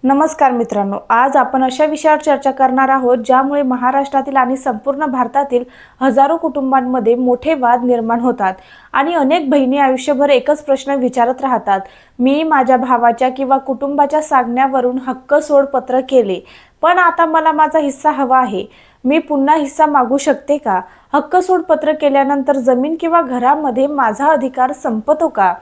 नमस्कार मित्रांनो, आज आपण अशा विषयावर चर्चा करणार आहोत ज्यामुळे महाराष्ट्रातील आणि संपूर्ण भारतातील हजारो कुटुंबांमध्ये मोठे वाद निर्माण होतात आणि अनेक बहिणी आयुष्यभर एकच प्रश्न विचारत राहतात। मी माझ्या भावाच्या किंवा कुटुंबाच्या सांगण्यावरून हक्क सोड पत्र केले, पण आता मला माझा हिस्सा हवा आहे। मी पुन्हा हिस्सा मागू शकते का? हक्क सोड पत्र केल्यानंतर जमीन किंवा घरामध्ये माझा अधिकार संपतो का?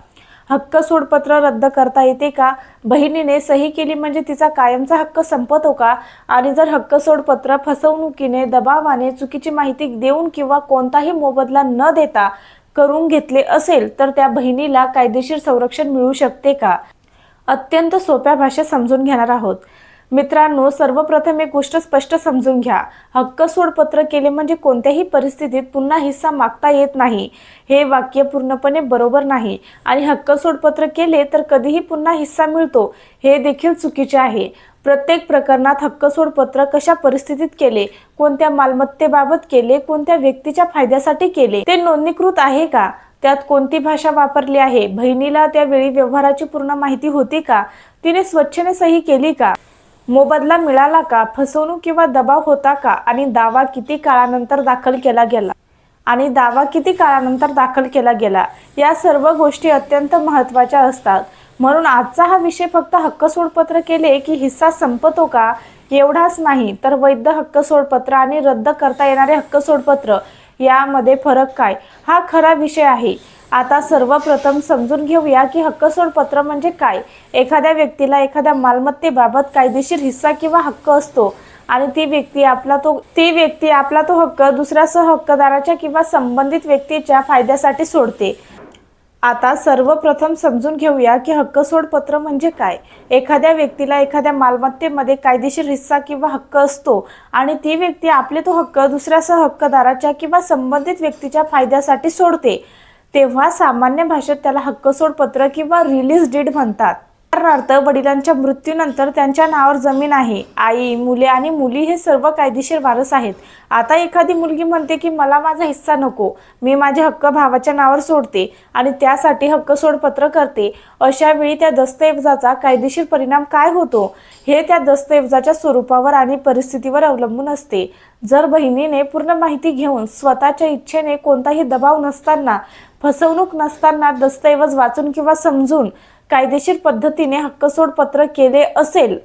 हक्क सोडपत्र रद्द करता येते का? बहिणीने सही केली म्हणजे तिचा कायमचा हक्क संपतो का? आणि जर हक्क सोडपत्र फसवणुकीने, दबावाने, चुकीची माहिती देऊन किंवा कोणताही मोबदला न देता करून घेतले असेल तर त्या बहिणीला कायदेशीर संरक्षण मिळू शकते का? अत्यंत सोप्या भाषेत समजून घेणार आहोत। मित्रांनो, सर्वप्रथम एक गोष्ट स्पष्ट समजून घ्या। हक्क सोडपत्र केले म्हणजे कोणत्याही परिस्थितीत पुन्हा हिस्सा मागता येत नाही, हे वाक्य पूर्णपणे बरोबर नाही। आणि हक्क सोडपत्र केले तर कधीही पुन्हा हिस्सा मिळतो, हे देखील चुकीचे आहे। प्रत्येक प्रकरणात हक्क सोडपत्र कशा परिस्थितीत केले, कोणत्या मालमत्तेबाबत केले, कोणत्या व्यक्तीच्या फायद्यासाठी केले, ते नोंदणीकृत आहे का? त्यात कोणती भाषा वापरली आहे? बहिणीला त्यावेळी व्यवहाराची पूर्ण माहिती होती का? तिने स्वच्छेने सही केली का? मोबदला मिळाला का? फसवणूक किंवा दबाव होता का? आणि दावा किती काळानंतर दाखल केला गेला या सर्व गोष्टी अत्यंत महत्त्वाच्या असतात। म्हणून आजचा हा विषय फक्त हक्क सोडपत्र केले की हिस्सा संपतो का एवढाच नाही, तर वैध हक्क सोडपत्र आणि रद्द करता येणारे हक्क सोडपत्र यामध्ये फरक काय, हा खरा विषय आहे। आता सर्वप्रथम समजून घेऊया की हक्क सोडपत्र म्हणजे काय। एखाद्या व्यक्तीला एखाद्या मालमत्तेबाबत कायदेशीर हिस्सा किंवा हक्क असतो आणि ती व्यक्ती आपला तो हक्क दुसऱ्या सहहक्कदाराच्या किंवा संबंधित व्यक्तीच्या फायद्यासाठी सोडते। आता सर्वप्रथम समजून घेऊया की हक्क सोडपत्र म्हणजे काय। एखाद्या व्यक्तीला एखाद्या मालमत्तेमध्ये कायदेशीर हिस्सा किंवा हक्क असतो आणि ती व्यक्ती आपले तो हक्क दुसऱ्या सहहक्कदाराच्या किंवा संबंधित व्यक्तीच्या फायद्यासाठी सोडते, तेव्हा सामान्य भाषेत त्याला हक्क सोडपत्र किंवा रिलीज डीड म्हणतात। उदाहरणार्थ, वडिलांच्या मृत्यूनंतर त्यांच्या नावावर जमीन आहे। आई, मुले आणि मुली हे सर्व कायदेशीर वारस आहेत। आता एखादी मुलगी म्हणते की मला माझा हिस्सा नको, मी माझे हक्क भावाच्या नावावर सोडते आणि त्यासाठी हक्क सोडपत्र करते। अशा वेळी त्या दस्तऐवजाचा कायदेशीर परिणाम काय होतो हे त्या दस्तऐवजाच्या स्वरूपावर आणि परिस्थितीवर अवलंबून असते। जर बहिणीने पूर्ण माहिती घेऊन स्वतःच्या इच्छेने, कोणताही दबाव नसताना, फसवणूक नसताना दस्तऐवज वाचून किंवा समजून कायदेशीर पद्धतीने हक्क सोडपत्र केले असेल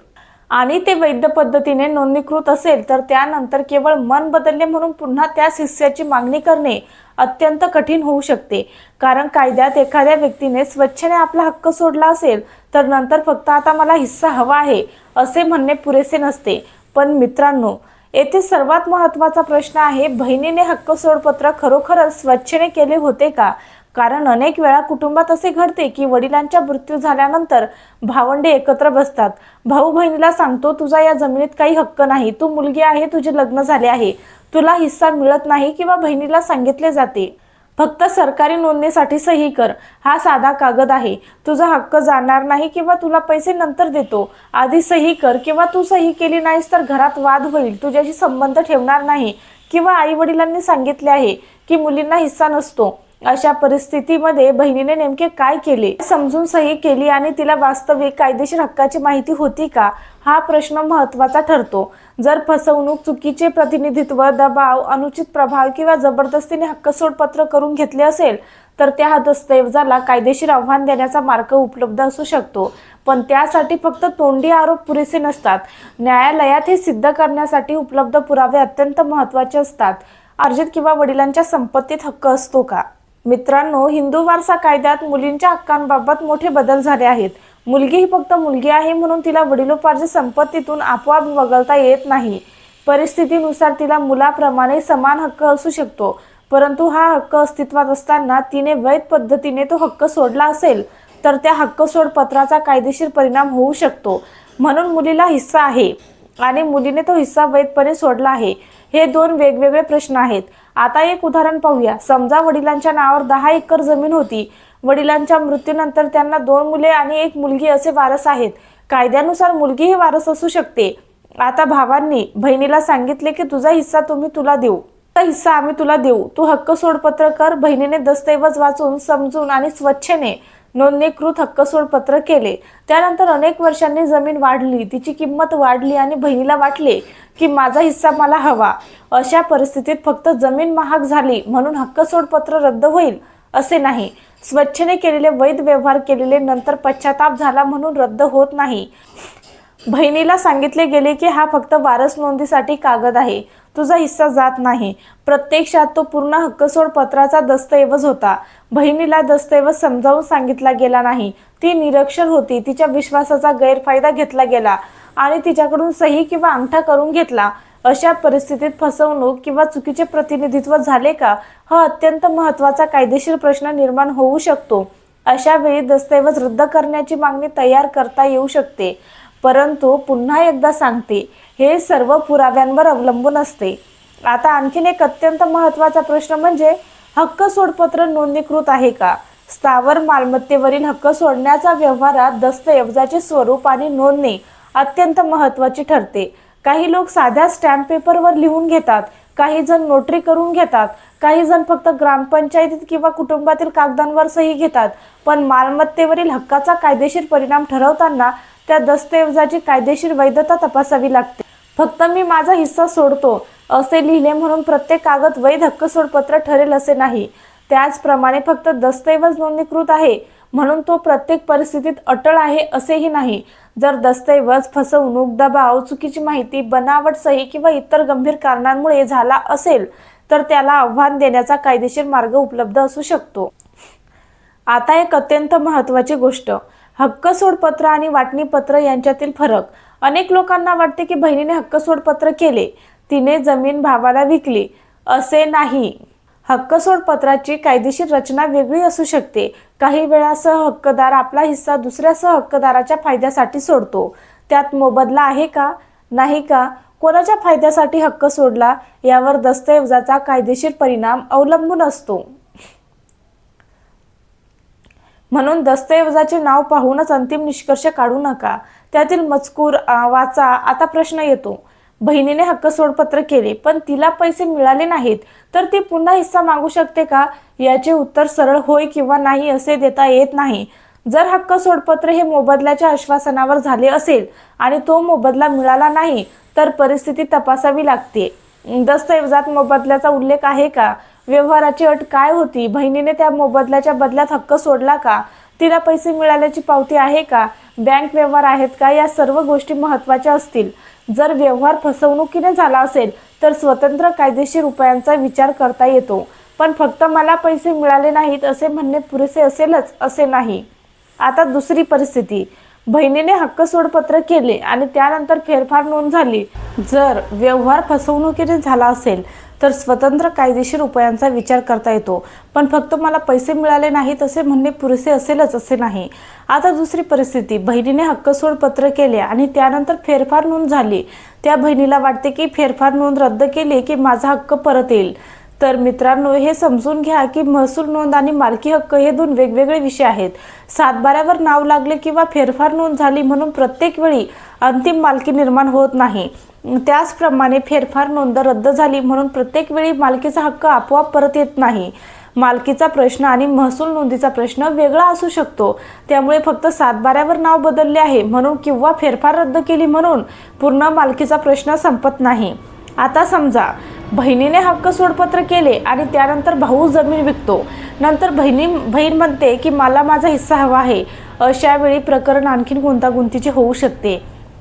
आणि ते वैध पद्धतीने नोंदणीकृत असेल तर त्यानंतर केवळ मन बदलले म्हणून पुन्हा त्याच हिस्स्याची मागणी करणे अत्यंत कठीण होऊ शकते। कारण कायद्यात एखाद्या व्यक्तीने स्वच्छेने आपला हक्क सोडला असेल तर नंतर फक्त आता मला हिस्सा हवा आहे असे म्हणणे पुरेसे नसते। पण मित्रांनो, येथे सर्वात महत्त्वाचा प्रश्न आहे, बहिणीने हक्क सोडपत्र खरोखरच स्वच्छेने केले होते का? कारण अनेक वेळा कुटुंबात असे घडते की वडिलांच्या मृत्यू झाल्यानंतर भावंडे एकत्र बसतात। भाऊ बहिणीला सांगतो, तुझा या जमिनीत काही हक्क नाही, तू मुलगी आहे, तुझे लग्न झाले आहे, तुला हिस्सा मिळत नाही। किंवा बहिणीला सांगितले जाते, फक्त सरकारी नोंदणीसाठी सही कर, हा साधा कागद आहे, तुझा हक्क जाणार नाही किंवा तुला पैसे नंतर देतो, आधी सही कर, किंवा तू सही केली नाहीस तर घरात वाद होईल, तुझ्याशी संबंध ठेवणार नाही। किंवा आई वडिलांनी सांगितले आहे की मुलींना हिस्सा नसतो। अशा परिस्थितीमध्ये बहिणीने नेमके काय केले? समजून सही केली आणि तिला वास्तविक कायदेशीर हक्काची माहिती होती का, हा प्रश्न महत्त्वाचा ठरतो। जर फसवणूक, चुकीचे प्रतिनिधित्व, दबाव, अनुचित प्रभाव किंवा जबरदस्तीने हक्क सोडपत्र करून घेतले असेल तर त्या दस्तऐवजाला कायदेशीर आव्हान देण्याचा मार्ग उपलब्ध असू शकतो। पण त्यासाठी फक्त तोंडी आरोप पुरेसे नसतात, न्यायालयात हे सिद्ध करण्यासाठी उपलब्ध पुरावे अत्यंत महत्त्वाचे असतात। अर्जित किंवा वडिलांच्या संपत्तीत हक्क असतो का? मित्रांनो, हिंदू वारसा कायद्यात मुलींच्या हक्कांबाबत मोठे बदल झाले आहेत। मुलगी ही फक्त मुलगी आहे म्हणून तिला वडिलोपार्जित संपत्तीतून आपोआप वगळता येत नाही। परिस्थितीनुसार तिला मुलाप्रमाणे समान हक्क असू शकतो, परंतु हा हक्क अस्तित्वात असताना तिने वैध पद्धतीने तो हक्क सोडला असेल तर त्या हक्क सोडपत्राचा कायदेशीर परिणाम होऊ शकतो। म्हणून मुलीला हिस्सा आहे आणि मुलीने तो हिस्सा वैधपणे सोडला आहे, हे दोन वेगवेगळे प्रश्न आहेत। आता एक उदाहरण पाहूया। समजा वडिलांच्या नावावर 10 एकर जमीन होती। वडिलांच्या मृत्यूनंतर त्यांना 2 मुले आणि 1 मुलगी असे वारस आहेत। कायद्यानुसार मुलगी ही वारस असू शकते। आता भावांनी बहिणीला सांगितले की तुझा हिस्सा आम्ही तुला देऊ, तू हक्क सोडपत्र कर। बहिणीने दस्तऐवज वाचून, समजून आणि स्वच्छेने नोंदणीकृत हक्क सोडपत्र केले. त्यानंतर अनेक वर्षांनी जमीन वाढली, तिची किंमत वाढली आणि बहिणीला वाटले की माझा हिस्सा मला हवा. अशा परिस्थितीत फक्त जमीन महाग झाली म्हणून हक्क सोडपत्र रद्द होईल असे नाही. स्वच्छेने केलेले वैध व्यवहार केलेले नंतर पश्चाताप झाला म्हणून रद्द होत नाही. बहिणीला सांगितले गेले की हा फक्त वारस नोंदीसाठी कागद आहे, तुझा हिस्सा जात नाही. प्रत्यक्षात तो पूर्ण हक्कसोड पत्राचा दस्तऐवज होता. बहिणीला दस्तऐवज समजावून सांगितला गेला नाही. ती निरक्षर होती. तिच्या विश्वासाचा गैरफायदा घेतला गेला आणि तिच्याकडून सही किंवा अंगठा करून घेतला. अशा परिस्थितीत फसवणूक किंवा चुकीचे प्रतिनिधित्व झाले का, हा अत्यंत महत्त्वाचा कायदेशीर प्रश्न निर्माण होऊ शकतो. अशा वेळी दस्तऐवज रद्द करण्याची मागणी तयार करता येऊ शकते. परंतु पुन्हा एकदा सांगते, हे सर्व पुराव्यांवर अवलंबून असते. आता आणखीन एक अत्यंत महत्त्वाचा प्रश्न म्हणजे हक्क सोडपत्र नोंदणीकृत आहे का? स्थावर मालमत्तेवरील हक्क सोडण्याच्या व्यवहारात दस्तऐवजाचे स्वरूप आणि नोंदणी अत्यंत महत्त्वाची ठरते. काही लोक साध्या स्टॅम्प पेपरवर लिहून घेतात, काही जण नोटरी करून घेतात, काही जण फक्त ग्रामपंचायतीत किंवा कुटुंबातील कागदांवर सही घेतात. पण मालमत्तेवरील हक्काचा कायदेशीर परिणाम ठरवताना त्या दस्तऐवजाची कायदेशीर वैधता तपासावी लागते. फक्त मी माझा हिस्सा सोडतो असे लिहिले म्हणून प्रत्येक कागद वैध हक्क सोडपत्र ठरेल असे नाही. त्याचप्रमाणे फक्त दस्तऐवज नोंदणीकृत आहे म्हणून तो प्रत्येक परिस्थितीत अटळ आहे असेही नाही. जर दस्तऐवज फसवणूक, दबाव, चुकीची माहिती, बनावट सही किंवा इतर गंभीर कारणांमुळे झाला असेल तर त्याला आव्हान देण्याचा कायदेशीर मार्ग उपलब्ध असू शकतो. आता एक अत्यंत महत्त्वाची गोष्ट, हक्क सोडपत्र आणि वाटणीपत्र यांच्यातील फरक. अनेक लोकांना वाटते की बहिणीने हक्क सोडपत्र केले, तिने जमीन भावाला विकली. असे नाही. हक्क सोडपत्राची कायदेशीर रचना वेगळी असू शकते. काही वेळा सहहक्कदार आपला हिस्सा दुसऱ्या सहहक्कदाराच्या फायद्यासाठी सोडतो. त्यात मोबदला आहे का, नाही का, कोणाच्या फायद्यासाठी हक्क सोडला यावर दस्तऐवजाचा कायदेशीर परिणाम अवलंबून असतो. म्हणून दस्तऐवजाचे नाव पाहूनच अंतिम निष्कर्ष काढू नका. त्यातील मजकूर वाचा. आता प्रश्न येतो, बहिणीने हक्क सोडपत्र केले पण तिला पैसे मिळाले नाहीत तर ती पुन्हा हिस्सा मागू शकते का? याचे उत्तर सरळ होय किंवा नाही असे देता येत नाही. जर हक्क सोडपत्र हे मोबदल्याच्या आश्वासनावर झाले असेल आणि तो मोबदला मिळाला नाही तर परिस्थिती तपासावी लागते. दस्तऐवजात मोबदल्याचा उल्लेख आहे का? व्यवहाराची अट काय होती? बहिणीने त्या मोबदल्याच्या बदल्यात हक्क सोडला का? तिला पैसे मिळाल्याची पावती आहे का? बँक व्यवहार आहेत का? या सर्व गोष्टी महत्त्वाच्या असतील. जर व्यवहार फसवणुकीने झाला असेल तर स्वतंत्र कायदेशीर उपायांचा विचार करता येतो. पण फक्त मला पैसे मिळाले नाहीत असे म्हणणे पुरेसे असेलच असे नाही. आता दुसरी परिस्थिती, बहिणीने हक्क सोडपत्र केले आणि त्यानंतर फेरफार नोंद झाली. जर व्यवहार फसवणुकीने झाला असेल तर स्वतंत्र कायदेशीर उपायांचा विचार करता येतो. पण फक्त मला पैसे मिळाले नाहीत असे म्हणणे पुरेसे असेलच असे नाही. आता दुसरी परिस्थिती, बहिणीने हक्क सोडपत्र केले आणि त्यानंतर फेरफार नोंद झाली. त्या बहिणीला वाटते की फेरफार नोंद रद्द केली की माझा हक्क परत येईल. तर मित्रांनो, हे समजून घ्या की महसूल नोंद आणि मालकी हक्क हे दोन वेगवेगळे विषय आहेत. सातबाऱ्यावर नाव लागले किंवा फेरफार नोंद झाली म्हणून प्रत्येक वेळी अंतिम मालकी निर्माण होत नाही. त्याचप्रमाणे फेरफार नोंद रद्द झाली म्हणून प्रत्येक वेळी मालकीचा हक्क आपोआप परत येत नाही. मालकीचा प्रश्न आणि महसूल नोंदीचा प्रश्न वेगळा असू शकतो. त्यामुळे फक्त सातबाऱ्यावर नाव बदलले आहे म्हणून किंवा फेरफार रद्द केली म्हणून पूर्ण मालकीचा प्रश्न संपत नाही. आता समजा बहिणीने हक्क सोडपत्र केले आणि त्यानंतर भाऊ जमीन विकतो. नंतर बहीण म्हणते की मला माझा हिस्सा हवा आहे. अशा वेळी प्रकरण आणखीन गुंतागुंतीचे होऊ शकते,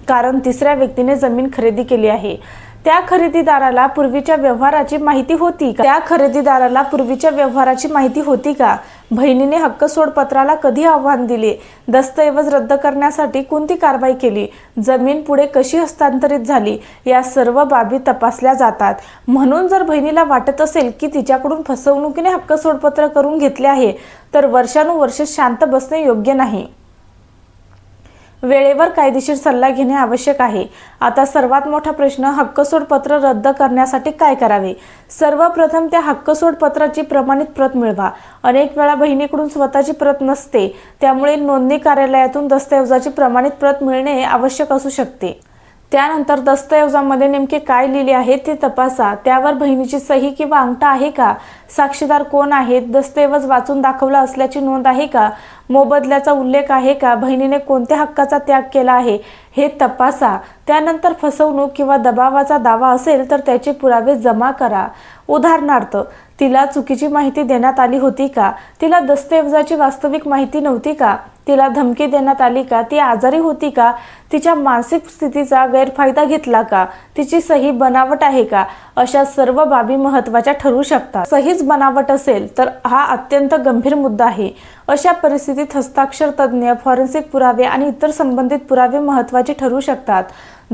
कारण तिसऱ्या व्यक्तीने जमीन खरेदी केली आहे. त्या खरेदीदाराला पूर्वीच्या व्यवहाराची माहिती होती का? बहिणीने हक्क सोडपत्राला कधी आव्हान दिले? दस्तऐवज रद्द करण्यासाठी कोणती कारवाई केली? जमीन पुढे कशी हस्तांतरित झाली? या सर्व बाबी तपासल्या जातात. म्हणून जर बहिणीला वाटत असेल की तिच्याकडून फसवणुकीने हक्क सोडपत्र करून घेतले आहे तर वर्षानुवर्षे शांत बसणे योग्य नाही. वेळेवर कायदेशीर सल्ला घेणे आवश्यक आहे. आता सर्वात मोठा प्रश्न, हक्क सोडपत्र रद्द करण्यासाठी काय करावे? सर्वप्रथम त्या हक्क सोडपत्राची प्रमाणित प्रत मिळवा. अनेक वेळा बहिणीकडून स्वतःची प्रत नसते, त्यामुळे नोंदणी कार्यालयातून दस्तऐवजाची प्रमाणित प्रत मिळणे आवश्यक असू शकते. त्यानंतर दस्तऐवजामध्ये नेमके काय लिहिले आहे ते तपासा, त्यावर बहिणीची सही किंवा अंगठा आहे का, साक्षीदार कोण आहेत, दस्तऐवज वाचून दाखवला असल्याची नोंद आहे का, मोबदल्याचा उल्लेख आहे का, बहिणीने कोणत्या हक्काचा त्याग केला आहे हे तपासा. त्यानंतर फसवणूक किंवा दबावाचा दावा असेल तर त्याचे पुरावे जमा करा. उदाहरणार्थ, तिला चुकीची माहिती देण्यात आली होती का, तिला दस्तऐवजाची वास्तविक माहिती नव्हती का, तिला धमकी देण्यात आली का, ती आजारी होती का, तिच्या मानसिक स्थितीचा गैरफायदा घेतला का, तिची सही बनावट आहे का, अशा सर्व बाबी महत्त्वाच्या ठरू शकतात. सहीच बनावट असेल तर हा अत्यंत गंभीर मुद्दा आहे. अशा परिस्थितीत हस्ताक्षर तज्ज्ञ, फॉरेन्सिक पुरावे आणि इतर संबंधित पुरावे महत्त्वाचे ठरू शकतात.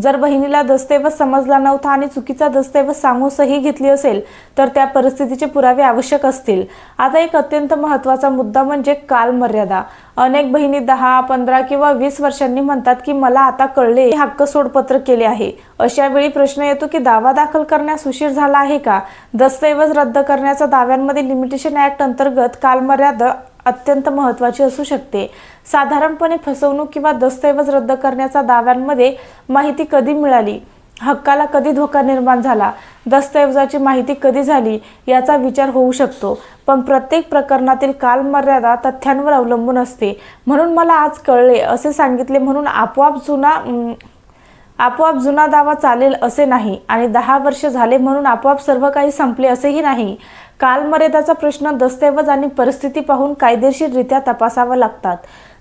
जर बहिणीला दस्तऐवज समजला नव्हता आणि चुकीचा दस्तऐवज सांगून सही घेतली असेल तर त्या परिस्थितीचे पुरावे आवश्यक असतील. आता एक अत्यंत महत्त्वाचा मुद्दा म्हणजे कालमर्यादा. अनेक बहिणी 10, 15 किंवा 20 वर्षांनी म्हणतात की मला आता कळले, हक्क सोडपत्र केले आहे. अशा वेळी प्रश्न येतो की दावा दाखल करण्यास उशीर झाला आहे का. दस्तऐवज रद्द करण्याच्या दाव्यांमध्ये लिमिटेशन ऍक्ट अंतर्गत कालमर्यादा अत्यंत महत्त्वाची असू शकते. साधारणपणे फसवणूक किंवा दस्तऐवज रद्द करण्याच्या दाव्यांमध्ये माहिती कधी मिळाली, हक्काला कधी धोका निर्माण झाला, दस्तऐवजाची माहिती कधी झाली याचा विचार होऊ शकतो. पण प्रत्येक प्रकरणातील कालमर्यादा तथ्यांवर अवलंबून असते. म्हणून मला आज कळले असे सांगितले म्हणून आपोआप जुना दावा चालेल असे नाही आणि 10 वर्ष झाले म्हणून आपोआप सर्व काही संपले असेही नाही. कालमर्यादाचा प्रश्न दस्तऐवज आणि परिस्थिती पाहून कायदेशीररित्या तपासावा लागतात.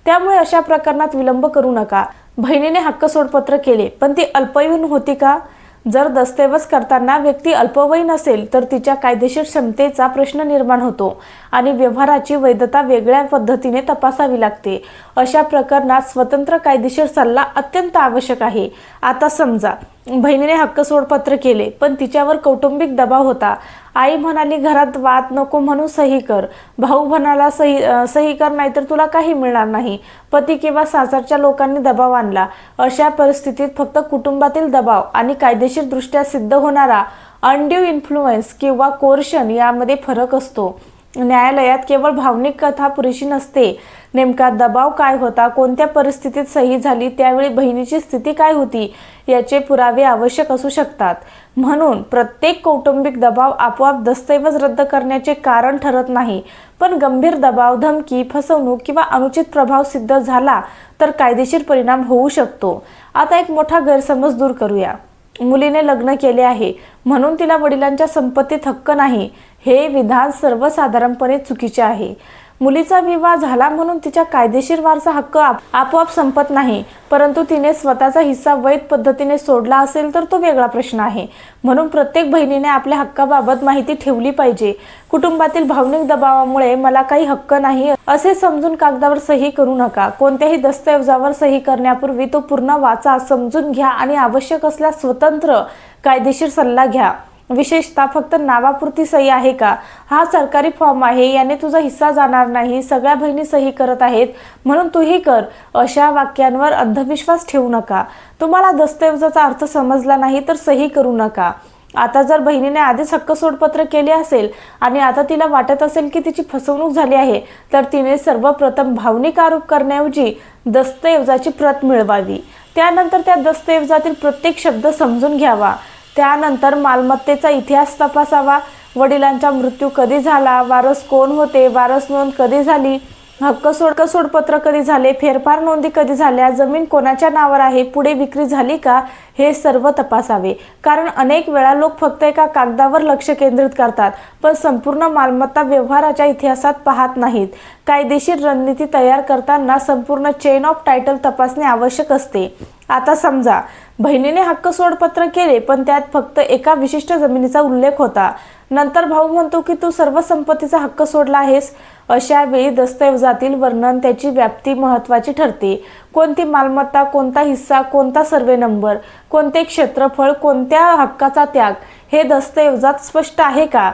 त्यामुळे अशा प्रकरणात विलंब करू नका. बहिणीने हक्क सोडपत्र केले पण ती अल्पवयीन होती का. जर दस्तऐवज करताना व्यक्ती अल्पवयीन असेल तर तिच्या कायदेशीर क्षमतेचा प्रश्न निर्माण होतो आणि व्यवहाराची वैधता वेगळ्या पद्धतीने तपासावी लागते. अशा प्रकरणात स्वतंत्र कायदेशीर सल्ला अत्यंत आवश्यक आहे. आता समजा बहिणीने हक्क सोडपत्र केले पण तिच्यावर कौटुंबिक दबाव होता. आई म्हणाली घरात वाद नको म्हणून सही कर, भाऊ म्हणाला सही कर नाहीतर तुला काही मिळणार नाही, पती किंवा सासरच्या लोकांनी दबाव आणला. अशा परिस्थितीत फक्त कुटुंबातील दबाव आणि कायदेशीर दृष्ट्या सिद्ध होणारा अनड्यू इन्फ्लुएन्स किंवा कोर्शन यामध्ये फरक असतो. न्यायालयात केवळ भावनिक कथा पुरेशी नसते. नेमका दबाव काय होता, कोणत्या परिस्थितीत सही झाली, त्यावेळी बहिणीची स्थिती काय होती याचे पुरावे आवश्यक असू शकतात. म्हणून प्रत्येक कौटुंबिक दबाव आपोआप दस्तऐवज रद्द करण्याचे कारण ठरत नाही. पण गंभीर दबाव, धमकी, फसवणूक किंवा अनुचित प्रभाव सिद्ध झाला तर कायदेशीर परिणाम होऊ शकतो. आता एक मोठा गैरसमज दूर करूया. मुलीने लग्न केले आहे म्हणून तिला वडिलांच्या संपत्तीत हक्क नाही, हे विधान सर्वसाधारणपणे चुकीचे आहे. मुलीचा विवाह झाला म्हणून तिच्या कायदेशीर वारसा हक्क आपोआप संपत नाही, परंतु तिने स्वतःचा हिस्सा वैध पद्धतीने सोडला असेल तर तो वेगळा प्रश्न आहे. म्हणून प्रत्येक बहिणीने आपल्या हक्काबाबत माहिती ठेवली पाहिजे. कुटुंबातील भावनिक दबावामुळे मला काही हक्क नाही असे समजून कागदावर सही करू नका. कोणत्याही दस्तऐवजावर सही करण्यापूर्वी तो पूर्ण वाचा, समजून घ्या आणि आवश्यक असल्यास स्वतंत्र कायदेशीर सल्ला घ्या. विशेषतः फक्त नावापुरती सही आहे का, हा सरकारी फॉर्म आहे, याने तुझा हिस्सा जाणार नाही, सगळ्या बहिणी सही करत आहेत म्हणून तूही कर, अशा वाक्यांवर अंधविश्वास ठेवू नका. तुम्हाला दस्तऐवजाचा अर्थ समजला नाही तर सही करू नका. आता जर बहिणीने आधीच हक्क सोडपत्र केले असेल आणि आता तिला वाटत असेल की तिची फसवणूक झाली आहे तर तिने सर्वप्रथम भावनिक आरोप करण्याऐवजी दस्तऐवजाची प्रत मिळवावी. त्यानंतर त्या दस्तऐवजातील प्रत्येक शब्द समजून घ्यावा. त्यानंतर मालमत्तेचा इतिहास तपासावा. वडिलांचा मृत्यू कधी झाला, वारस कोण होते, वारस नोंद कधी झाली, हक्क सोडपत्र कधी झाले, फेरफार नोंदी कधी झाल्या, जमीन कोणाच्या नावावर आहे, पुढे विक्री झाली का, हे सर्व तपासावे. कारण अनेक वेळा लोक फक्त एका कागदावर लक्ष केंद्रित करतात पण संपूर्ण मालमत्ता व्यवहाराच्या इतिहासात पाहत नाहीत. कायदेशीर रणनीती तयार करताना संपूर्ण चेन ऑफ टायटल तपासणे आवश्यक असते. आता समजा बहिणीने हक्क सोडपत्र केले पण त्यात फक्त एका विशिष्ट जमिनीचा उल्लेख होता. नंतर भाऊ म्हणतो की तू सर्व संपत्तीचा हक्क सोडला आहेस. अशा वेळी दस्तऐवजातील वर्णन, त्याची व्याप्ती महत्त्वाची ठरते. कोणती मालमत्ता, कोणता हिस्सा, कोणता सर्वे नंबर, कोणते क्षेत्रफळ, कोणत्या हक्काचा त्याग, हे दस्तऐवजात स्पष्ट आहे का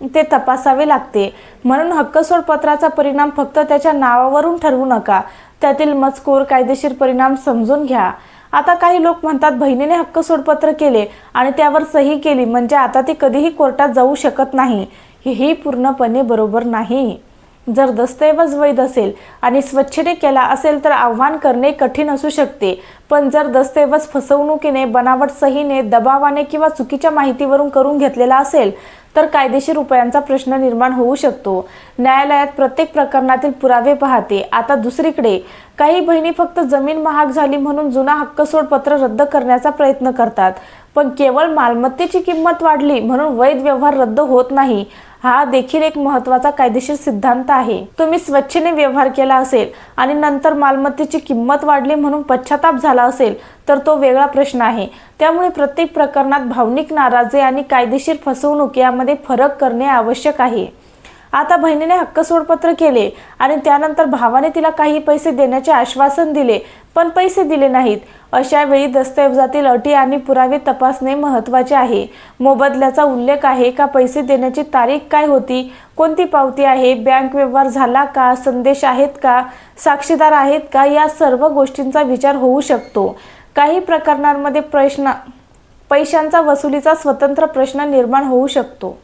ते तपासावे लागते. म्हणून हक्क सोडपत्राचा परिणाम फक्त त्याच्या नावावरून ठरवू नका, त्यातील मजकूर, कायदेशीर परिणाम समजून घ्या. आता काही लोक म्हणतात बहिणीने हक्क सोडपत्र केले आणि त्यावर सही केली म्हणजे आता ती कधीही कोर्टात जाऊ शकत नाही. हेही पूर्णपणे बरोबर नाही. जर दस्तऐवज वैध असेल आणि स्वच्छतेने केला असेल तर आव्हान करणे कठीण असू शकते, पण जर दस्तऐवज फसवणुकीने, बनावट सहीने, दबावाने किंवा चुकीच्या माहितीवरून करून घेतलेला असेल तर कायदेशीर उपायांचा प्रश्न निर्माण होऊ शकतो. न्यायालयात प्रत्येक प्रकरणातील पुरावे पाहते. आता दुसरीकडे काही बहिणी फक्त जमीन महाग झाली म्हणून जुना हक्कसोड पत्र रद्द करण्याचा प्रयत्न करतात, पण केवळ मालमत्तेची किंमत वाढली म्हणून वैध व्यवहार रद्द होत नाही. हा देखील एक महत्त्वाचा कायदेशीर सिद्धांत आहे. तुम्ही स्वच्छेने व्यवहार केला असेल आणि नंतर मालमत्तेची किंमत वाढली म्हणून पश्चाताप झाला असेल तर तो वेगळा प्रश्न आहे. त्यामुळे प्रत्येक प्रकरणात भावनिक नाराजी आणि कायदेशीर फसवणूक यामध्ये फरक करणे आवश्यक आहे. आता बहिणीने हक्कसोडपत्र केले आणि त्यानंतर भावाने तिला काही पैसे देण्याचे आश्वासन दिले पण पैसे दिले नाहीत. अशा वेळी दस्तऐवजातील अटी आणि पुरावे तपासणे महत्त्वाचे आहे. मोबदल्याचा उल्लेख आहे का, पैसे देण्याची तारीख काय होती, कोणती पावती आहे, बँक व्यवहार झाला का, संदेश आहेत का, साक्षीदार आहेत का, या सर्व गोष्टींचा विचार होऊ शकतो. काही प्रकरणांमध्ये पैशांचा वसुलीचा स्वतंत्र प्रश्न निर्माण होऊ शकतो.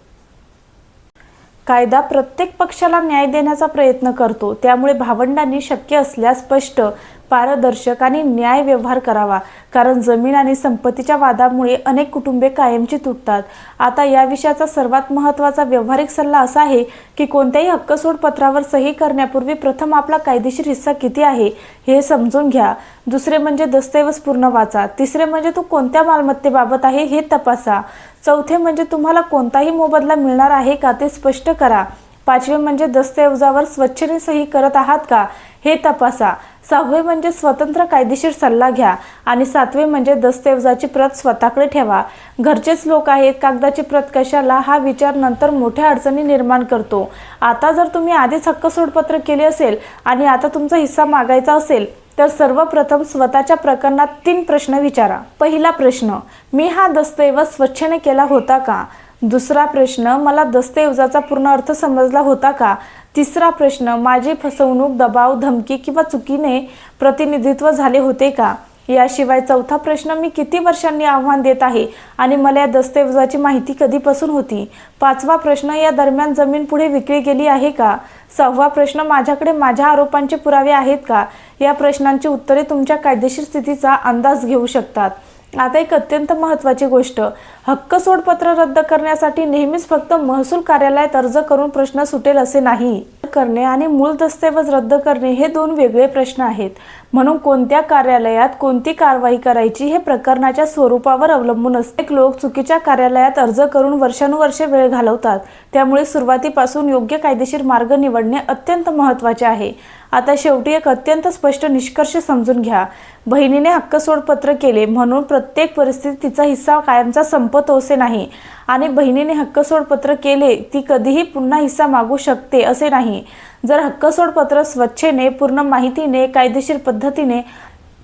कायदा प्रत्येक पक्षाला न्याय देण्याचा प्रयत्न करतो, त्यामुळे भावंडांनी शक्य असल्यास स्पष्ट, पारदर्शक आणि न्याय व्यवहार करावा, कारण जमीन आणि संपत्तीच्या वादामुळे अनेक कुटुंबे कायमची तुटतात. आता या विषयाचा सर्वात महत्त्वाचा व्यावहारिक सल्ला असा आहे की कोणत्याही हक्कसोड पत्रावर सही करण्यापूर्वी प्रथम आपला कायदेशीर हिस्सा किती आहे हे समजून घ्या. दुसरे म्हणजे दस्तऐवज पूर्ण वाचा. तिसरे म्हणजे तो कोणत्या मालमत्तेबाबत आहे हे तपासा. चौथे म्हणजे तुम्हाला कोणताही मोबदला मिळणार आहे का ते स्पष्ट करा. पाचवे म्हणजे दस्तऐवजावर स्वच्छेने सही करत आहात का हे तपासा. सहावे म्हणजे स्वतंत्र कायदेशीर सल्ला घ्या आणि सातवे म्हणजे दस्तऐवजाची प्रत स्वतःकडे ठेवा. घरचेच लोक आहेत, कागदाची प्रत कशाला, हा विचार नंतर मोठ्या अडचणी निर्माण करतो. आता जर तुम्ही आधीच हक्कसोडपत्र केले असेल आणि आता तुमचा हिस्सा मागायचा असेल तर सर्वप्रथम स्वतःच्या प्रकरणात 3 प्रश्न विचारा. पहिला प्रश्न, मी हा दस्तऐवज स्वच्छेने केला होता का? दुसरा प्रश्न, मला दस्तऐवजाचा पूर्ण अर्थ समजला होता का? तिसरा प्रश्न, माझी फसवणूक, दबाव, धमकी किंवा चुकीने प्रतिनिधित्व झाले होते का? याशिवाय चौथा प्रश्न, मी किती वर्षांनी आव्हान देत आहे आणि मला या दस्तऐवजाची माहिती कधीपासून होती? पाचवा प्रश्न, या दरम्यान जमीन पुढे विकली गेली आहे का? सहावा प्रश्न, माझ्याकडे माझ्या आरोपांचे पुरावे आहेत का? या प्रश्नांची उत्तरे तुमच्या कायदेशीर स्थितीचा अंदाज घेऊ शकतात. आता एक अत्यंत महत्त्वाची गोष्ट, हक्कसोडपत्र रद्द करण्यासाठी नेहमीच फक्त महसूल कार्यालयात अर्ज करून प्रश्न सुटेल असे नाही. करणे आणि मूळ दस्तऐवज रद्द करणे हे 2 वेगळे प्रश्न आहेत. म्हणून कोणत्या कार्यालयात कोणती कारवाई करायची हे प्रकरणाच्या स्वरूपावर अवलंबून असते. अनेक लोक चुकीच्या कार्यालयात अर्ज करून वर्षानुवर्षे वेळ घालवतात. त्यामुळे सुरुवातीपासून योग्य कायदेशीर मार्ग निवडणे अत्यंत महत्त्वाचे आहे. आता शेवटी एक अत्यंत स्पष्ट निष्कर्ष समजून घ्या. बहिणीने हक्कसोडपत्र केले म्हणून प्रत्येक परिस्थितीत तिचा हिस्सा कायमचा संपतो असे नाही, आणि बहिणीने हक्कसोडपत्र केले ती कधीही पुन्हा हिस्सा मागू शकते असे नाही. जर हक्कसोडपत्र स्वच्छेने, पूर्ण माहितीने, कायदेशीर पद्धतीने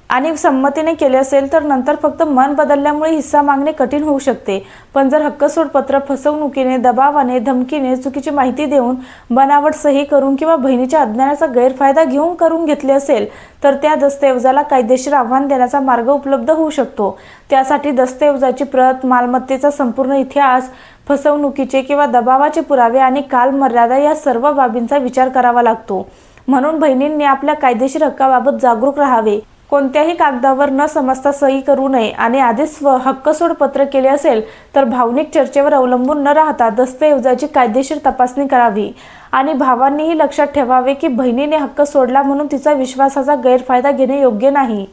आणि संमतीने केले असेल तर नंतर फक्त मन बदलल्यामुळे हिस्सा मागणे कठीण होऊ शकते. पण जर हक्कसोडपत्र फसवणुकीने, दबावाने, धमकीने, चुकीची माहिती देऊन, बनावट सही करून किंवा बहिणीच्या अज्ञानाचा गैरफायदा घेऊन करून घेतले असेल तर त्या दस्तऐवजाला कायदेशीर आव्हान देण्याचा मार्ग उपलब्ध होऊ शकतो. त्यासाठी दस्तऐवजाची प्रत, मालमत्तेचा संपूर्ण इतिहास, फसवणुकीचे किंवा दबावाचे पुरावे आणि कालमर्यादा या सर्व बाबींचा विचार करावा लागतो. म्हणून बहिणींनी आपल्या कायदेशीर हक्काबाबत जागरूक राहावे. कोणत्याही कागदावर न समजता सही करू नये आणि आधीच हक्कसोडपत्र केले असेल तर भावनिक चर्चेवर अवलंबून न राहता दस्तऐवजाची कायदेशीर तपासणी करावी. आणि भावांनीही लक्षात ठेवावे की बहिणीने हक्क सोडला म्हणून तिचा विश्वासाचा गैरफायदा घेणे योग्य नाही.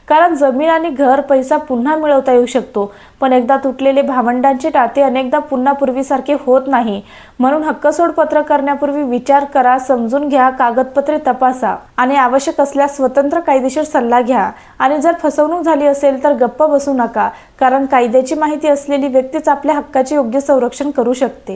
कारण जमीन आणि घर, पैसा पुन्हा मिळवता येऊ शकतो, पण एकदा तुटलेले भावंडांचे नाते अनेकदा पुन्हा पूर्वीसारखे होत नाही. म्हणून हक्कसोडपत्र करण्यापूर्वी विचार करा, समजून घ्या, कागदपत्रे तपासा आणि आवश्यक असल्यास स्वतंत्र कायदेशीर सल्ला घ्या. आणि जर फसवणूक झाली असेल तर गप्प बसू नका, कारण कायद्याची माहिती असलेली व्यक्तीच आपल्या हक्काचे योग्य संरक्षण करू शकते.